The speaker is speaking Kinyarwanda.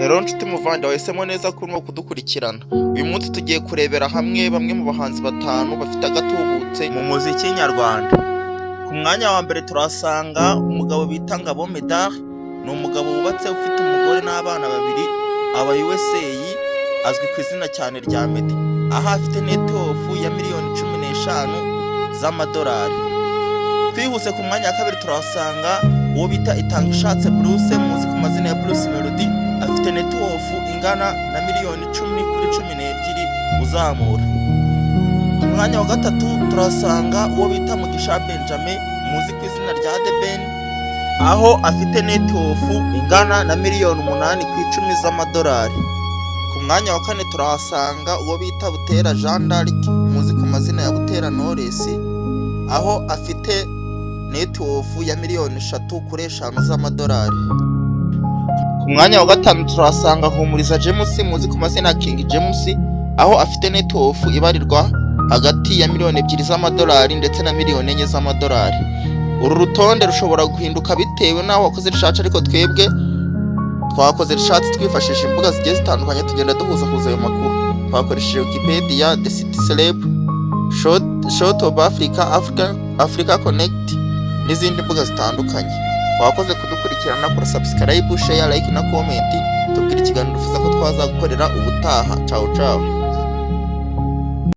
Rero nshuti muvandi wahisemo neza ko urimo kudukurikirana. Uyu munsi tugiye kurebera hamwe bamwe mu bahanzi batanu bafite agatubutse mu muziki nyarwanda. Ku mwanya wa mbere turasanga umugabo bita Ngabo Medard. Ni umugabo wubatse ufite umugore n'abana babiri, aba USA, azwi ku izina cyane rya Meddy. Aha afite net worth ya miliyoni 15 z'amadolari. Twihuse ku mwanya wa kabiri turasanga uwo bita Itangishatse Bruce, muzi ku mazina ya Bruce Melody, afite net worth ingana na miliyoni 10 kuri 12 uzamura. Ku mwanya wa gatatu turasanga uwo bita Mugisha Benjamin, muzi ku izina rya The Ben, aho afite net worth ingana na miliyoni 8 ku 10 z'amadolari. Ku mwanya wa kane turahasanga uwo bita Butera Jean d'Arc, muzi ku mazina ya Butera Knowless, aho afite net worth ya miliyoni 3 kuri 5 z'amadolari. Ku mwanya wa gatanu turahasanga Humuriza James, muzi ku mazina ya King James, aho afite net worth ibarirwa hagati ya miliyoni 2 z'amadolari ndetse na miliyoni 4 z'amadolari. Uru rutonde rushobora guhinduka bitewe n'aho wakoze research, ariko twebwe twakoze research twifashisha imbuga zigiye zitandukanye, tugenda duhuza ayo makuru. Twakoresheje Wikipedia, The City Celeb, Short of Africa Connect n'izindi mbuga zitandukanye. Wakoze kudukurikirana, kora subscribe, share, like na comment. Tubwire ikiganiro ufuza ko twazagukorera ubutaha. Ciao ciao.